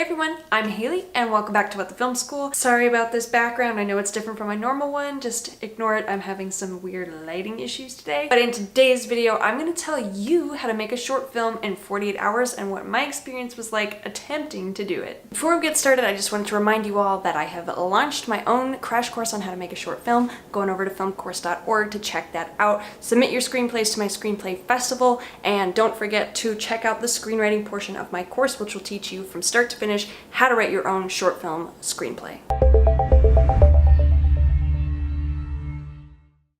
Hey everyone, I'm Haley and welcome back to What the Film School. Sorry about this background, I know it's different from my normal one, just ignore it, I'm having some weird lighting issues today. But in today's video, I'm going to tell you how to make a short film in 48 hours and what my experience was like attempting to do it. Before we get started, I just wanted to remind you all that I have launched my own crash course on how to make a short film. Go on over to filmcourse.org to check that out. Submit your screenplays to my screenplay festival, and don't forget to check out the screenwriting portion of my course, which will teach you from start to finish how to write your own short film screenplay.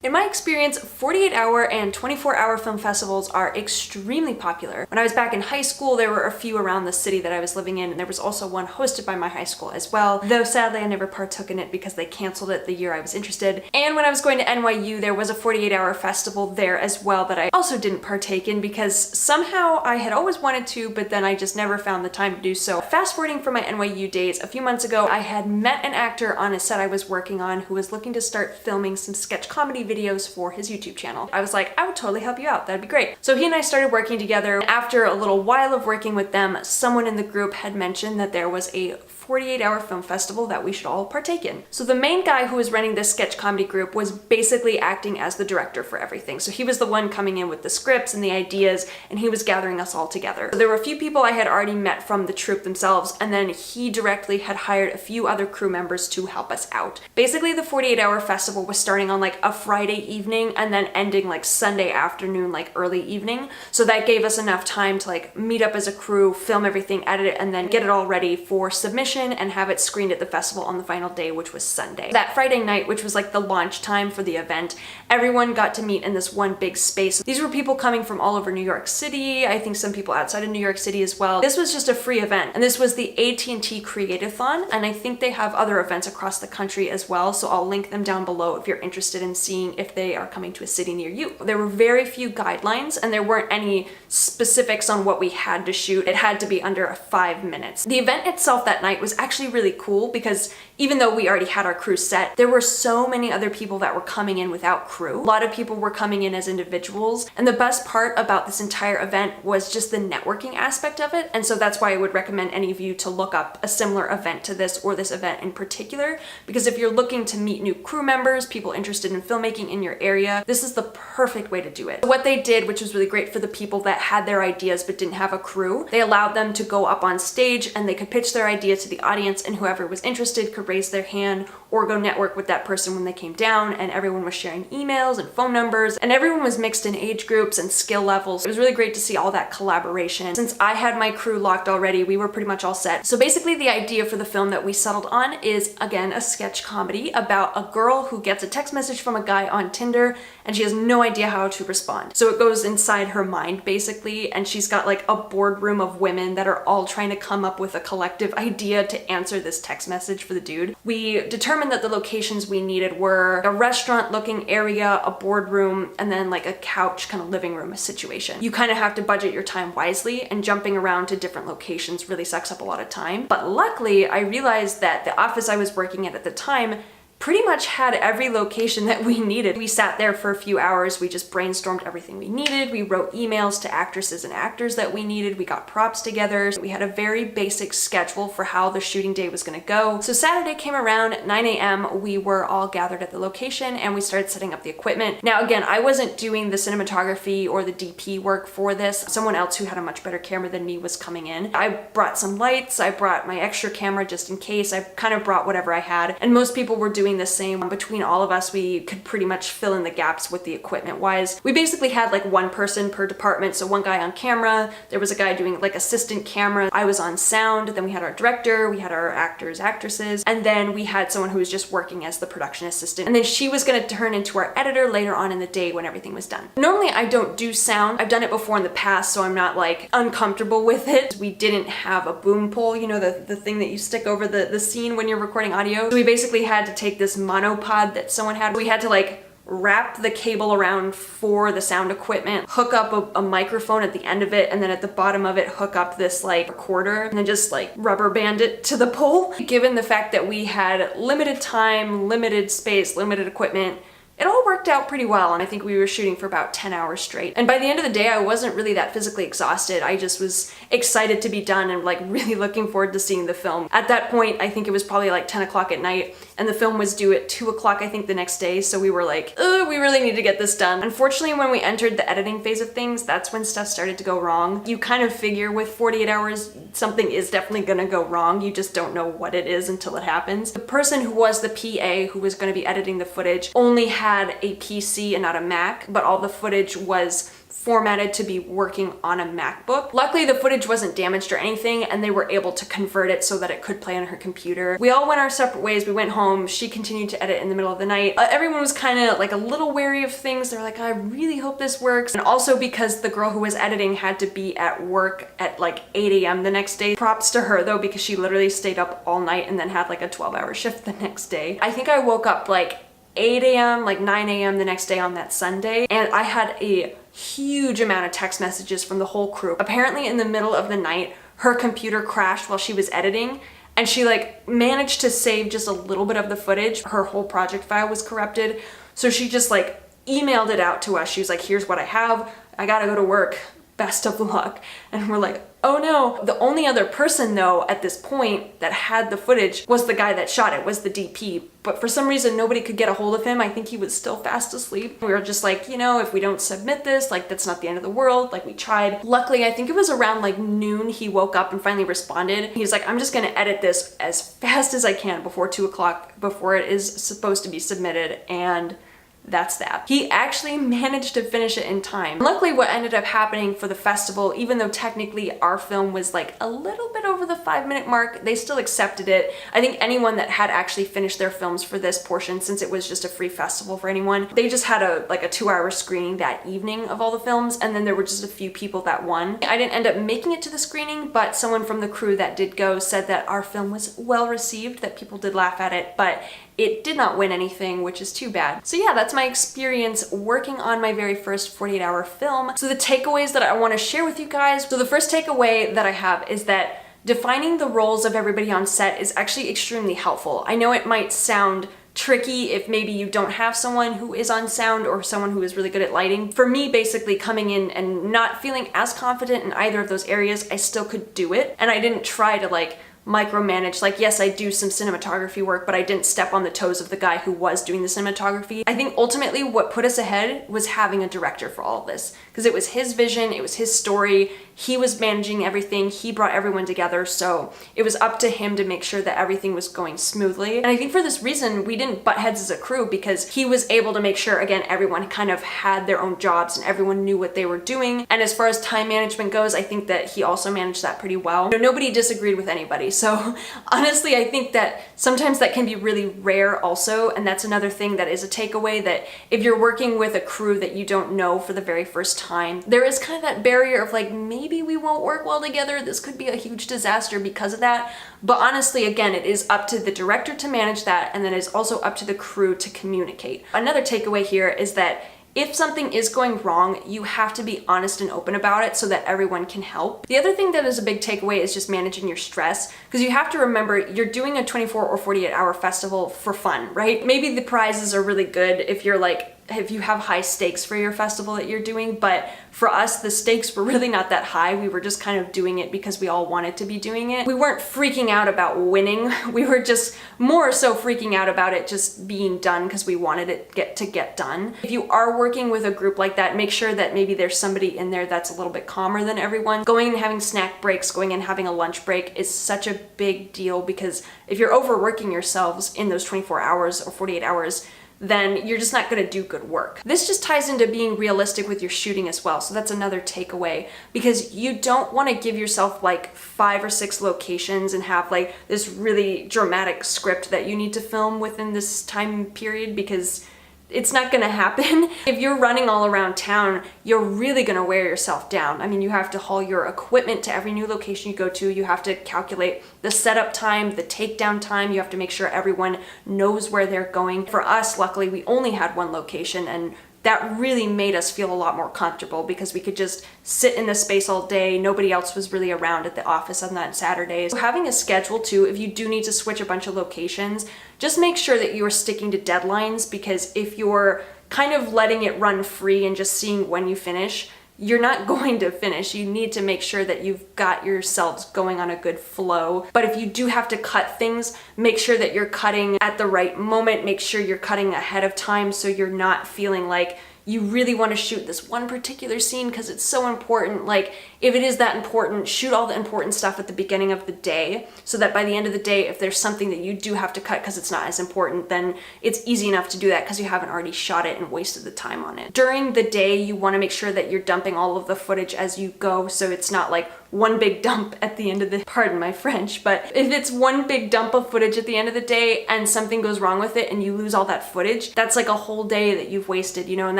In my experience, 48-hour and 24-hour film festivals are extremely popular. When I was back in high school, there were a few around the city that I was living in, and there was also one hosted by my high school as well, though sadly I never partook in it because they canceled it the year I was interested. And when I was going to NYU, there was a 48-hour festival there as well that I also didn't partake in because somehow I had always wanted to, but then I just never found the time to do so. Fast forwarding from my NYU days, a few months ago, I had met an actor on a set I was working on who was looking to start filming some sketch comedy videos for his YouTube channel. I was like, I would totally help you out, that'd be great. So he and I started working together. After a little while of working with them, someone in the group had mentioned that there was a 48-hour film festival that we should all partake in. So the main guy who was running this sketch comedy group was basically acting as the director for everything. So he was the one coming in with the scripts and the ideas, and he was gathering us all together. So there were a few people I had already met from the troupe themselves, and then he directly had hired a few other crew members to help us out. Basically, the 48-hour festival was starting on like a Friday evening and then ending like Sunday afternoon, like early evening. So that gave us enough time to like meet up as a crew, film everything, edit it, and then get it all ready for submission and have it screened at the festival on the final day, which was Sunday. That Friday night, which was like the launch time for the event, everyone got to meet in this one big space. These were people coming from all over New York City, I think some people outside of New York City as well. This was just a free event, and this was the AT&T Createathon, and I think they have other events across the country as well, so I'll link them down below if you're interested in seeing if they are coming to a city near you. There were very few guidelines, and there weren't any specifics on what we had to shoot. It had to be under 5 minutes. The event itself that night was actually really cool because even though we already had our crew set, there were so many other people that were coming in without crew. A lot of people were coming in as individuals, and the best part about this entire event was just the networking aspect of it, and so that's why I would recommend any of you to look up a similar event to this, or this event in particular, because if you're looking to meet new crew members, people interested in filmmaking in your area, this is the perfect way to do it. So what they did, which was really great for the people that had their ideas but didn't have a crew, they allowed them to go up on stage and they could pitch their idea to the audience, and whoever was interested could raise their hand or go network with that person when they came down, and everyone was sharing emails and phone numbers, and everyone was mixed in age groups and skill levels. It was really great to see all that collaboration. Since I had my crew locked already, we were pretty much all set. So basically the idea for the film that we settled on is, again, a sketch comedy about a girl who gets a text message from a guy on Tinder and she has no idea how to respond. So it goes inside her mind basically, and she's got like a boardroom of women that are all trying to come up with a collective idea to answer this text message for the dude. We determined that the locations we needed were a restaurant looking area, a boardroom, and then like a couch kind of living room situation. You kind of have to budget your time wisely, and jumping around to different locations really sucks up a lot of time. But luckily I realized that the office I was working at the time pretty much had every location that we needed. We sat there for a few hours, we just brainstormed everything we needed, we wrote emails to actresses and actors that we needed, we got props together. We had a very basic schedule for how the shooting day was gonna go. So Saturday came around, 9 a.m, we were all gathered at the location and we started setting up the equipment. Now again, I wasn't doing the cinematography or the DP work for this. Someone else who had a much better camera than me was coming in. I brought some lights, I brought my extra camera just in case, I kind of brought whatever I had, and most people were doing the same. Between all of us, we could pretty much fill in the gaps with the equipment wise. We basically had like one person per department, so one guy on camera, there was a guy doing like assistant camera, I was on sound, then we had our director, we had our actors, actresses, and then we had someone who was just working as the production assistant, and then she was going to turn into our editor later on in the day when everything was done. Normally I don't do sound, I've done it before in the past, so I'm not like uncomfortable with it. We didn't have a boom pole, you know, the thing that you stick over the scene when you're recording audio. So we basically had to take this monopod that someone had. We had to like wrap the cable around for the sound equipment, hook up a microphone at the end of it, and then at the bottom of it hook up this like recorder, and then just like rubber band it to the pole. Given the fact that we had limited time, limited space, limited equipment, it all worked out pretty well, and I think we were shooting for about 10 hours straight. And by the end of the day, I wasn't really that physically exhausted. I just was excited to be done and like really looking forward to seeing the film. At that point, I think it was probably like 10 o'clock at night, and the film was due at 2 o'clock, I think, the next day, so we were like, we really need to get this done. Unfortunately, when we entered the editing phase of things, that's when stuff started to go wrong. You kind of figure with 48 hours, something is definitely gonna go wrong. You just don't know what it is until it happens. The person who was the PA who was gonna be editing the footage only had a PC and not a Mac, but all the footage was formatted to be working on a MacBook. Luckily, the footage wasn't damaged or anything, and they were able to convert it so that it could play on her computer. We all went our separate ways. We went home. She continued to edit in the middle of the night. Everyone was kind of like a little wary of things. They're like, I really hope this works. And also because the girl who was editing had to be at work at like 8 a.m. the next day. Props to her though, because she literally stayed up all night and then had like a 12-hour shift the next day. I think I woke up like 8 a.m., like 9 a.m. the next day on that Sunday, and I had a huge amount of text messages from the whole crew. Apparently in the middle of the night, her computer crashed while she was editing, and she like managed to save just a little bit of the footage. Her whole project file was corrupted, so she just like emailed it out to us. She was like, here's what I have, I gotta go to work, best of luck. And we're like, oh no. The only other person though at this point that had the footage was the guy that shot it, was the DP. But for some reason nobody could get a hold of him. I think he was still fast asleep. We were just like, you know, if we don't submit this, like that's not the end of the world. Like we tried. Luckily, I think it was around like noon he woke up and finally responded. He's like, I'm just gonna edit this as fast as I can before 2 o'clock, before it is supposed to be submitted, and that's that. He actually managed to finish it in time. Luckily, what ended up happening for the festival, even though technically our film was like a little bit over the 5-minute mark, they still accepted it. I think anyone that had actually finished their films for this portion, since it was just a free festival for anyone, they just had a 2-hour screening that evening of all the films, and then there were just a few people that won. I didn't end up making it to the screening, but someone from the crew that did go said that our film was well received, that people did laugh at it, but it did not win anything, which is too bad. So yeah, that's my experience working on my very first 48-hour film. So the takeaways that I want to share with you guys. So the first takeaway that I have is that defining the roles of everybody on set is actually extremely helpful. I know it might sound tricky if maybe you don't have someone who is on sound or someone who is really good at lighting. For me, basically coming in and not feeling as confident in either of those areas, I still could do it. And I didn't try to like micromanage. Like, yes, I do some cinematography work, but I didn't step on the toes of the guy who was doing the cinematography. I think ultimately what put us ahead was having a director for all of this, because it was his vision, it was his story, he was managing everything, he brought everyone together, so it was up to him to make sure that everything was going smoothly. And I think for this reason, we didn't butt heads as a crew, because he was able to make sure, again, everyone kind of had their own jobs and everyone knew what they were doing. And as far as time management goes, I think that he also managed that pretty well. You know, nobody disagreed with anybody. So honestly, I think that sometimes that can be really rare also, and that's another thing that is a takeaway, that if you're working with a crew that you don't know for the very first time, there is kind of that barrier of like, maybe we won't work well together, this could be a huge disaster because of that. But honestly, again, it is up to the director to manage that, and then it's also up to the crew to communicate. Another takeaway here is that if something is going wrong, you have to be honest and open about it so that everyone can help. The other thing that is a big takeaway is just managing your stress, because you have to remember you're doing a 24 or 48-hour festival for fun, right? Maybe the prizes are really good if you're like, if you have high stakes for your festival that you're doing, but for us, the stakes were really not that high. We were just kind of doing it because we all wanted to be doing it. We weren't freaking out about winning. We were just more so freaking out about it just being done because we wanted it to get done. If you are working with a group like that, make sure that maybe there's somebody in there that's a little bit calmer than everyone. Going and having snack breaks, going and having a lunch break is such a big deal, because if you're overworking yourselves in those 24 hours or 48 hours, then you're just not gonna do good work. This just ties into being realistic with your shooting as well. So that's another takeaway, because you don't wanna give yourself like 5 or 6 locations and have like this really dramatic script that you need to film within this time period, because it's not gonna happen. If you're running all around town, you're really gonna wear yourself down. I mean, you have to haul your equipment to every new location you go to. You have to calculate the setup time, the takedown time. You have to make sure everyone knows where they're going. For us, luckily, we only had one location, and that really made us feel a lot more comfortable because we could just sit in the space all day. Nobody else was really around at the office on that Saturdays. So having a schedule too, if you do need to switch a bunch of locations, just make sure that you are sticking to deadlines, because if you're kind of letting it run free and just seeing when you finish, you're not going to finish. You need to make sure that you've got yourselves going on a good flow. But if you do have to cut things, make sure that you're cutting at the right moment. Make sure you're cutting ahead of time so you're not feeling like you really want to shoot this one particular scene because it's so important. Like, if it is that important, shoot all the important stuff at the beginning of the day so that by the end of the day, if there's something that you do have to cut because it's not as important, then it's easy enough to do that because you haven't already shot it and wasted the time on it. During the day, you want to make sure that you're dumping all of the footage as you go, so it's not like one big dump at the end of the, pardon my French, but if it's one big dump of footage at the end of the day and something goes wrong with it and you lose all that footage, that's like a whole day that you've wasted, you know, and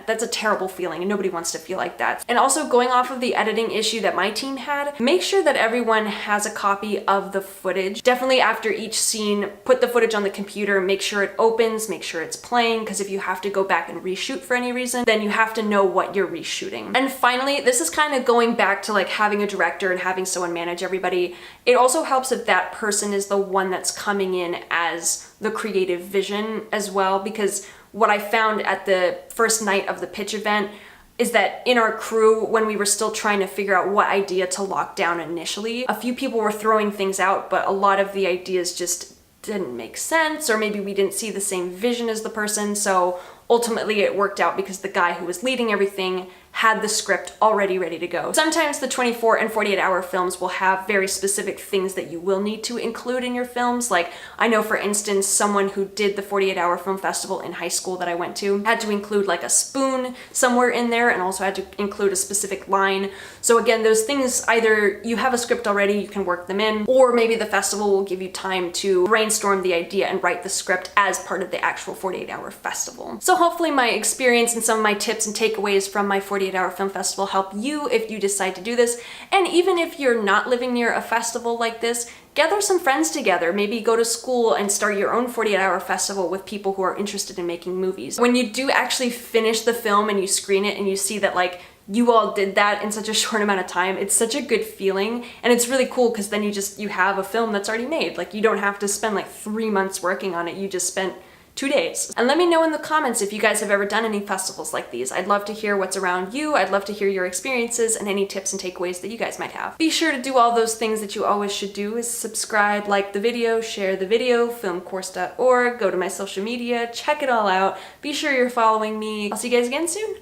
that's a terrible feeling and nobody wants to feel like that. And also, going off of the editing issue that my team had, make sure that everyone has a copy of the footage. Definitely after each scene, put the footage on the computer, make sure it opens, make sure it's playing, because if you have to go back and reshoot for any reason, then you have to know what you're reshooting. And finally, this is kind of going back to like having a director and having someone manage everybody. It also helps if that person is the one that's coming in as the creative vision as well, because what I found at the first night of the pitch event is that in our crew, when we were still trying to figure out what idea to lock down initially, a few people were throwing things out, but a lot of the ideas just didn't make sense, or maybe we didn't see the same vision as the person. So ultimately it worked out because the guy who was leading everything had the script already ready to go. Sometimes the 24 and 48 hour films will have very specific things that you will need to include in your films. Like, I know for instance, someone who did the 48 hour film festival in high school that I went to had to include like a spoon somewhere in there, and also had to include a specific line. So again, those things, either you have a script already, you can work them in, or maybe the festival will give you time to brainstorm the idea and write the script as part of the actual 48 hour festival. So hopefully my experience and some of my tips and takeaways from my 48 hour film festival help you if you decide to do this. And even if you're not living near a festival like this, gather some friends together, maybe go to school and start your own 48 hour festival with people who are interested in making movies. When you do actually finish the film and you screen it and you see that like you all did that in such a short amount of time, it's such a good feeling. And it's really cool because then you have a film that's already made. Like, you don't have to spend like 3 months working on it, you just spent 2 days. And let me know in the comments if you guys have ever done any festivals like these. I'd love to hear what's around you. I'd love to hear your experiences and any tips and takeaways that you guys might have. Be sure to do all those things that you always should do: is subscribe, like the video, share the video, filmcourse.org, go to my social media, check it all out. Be sure you're following me. I'll see you guys again soon.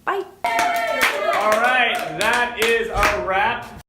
Bye. All right, that is our wrap.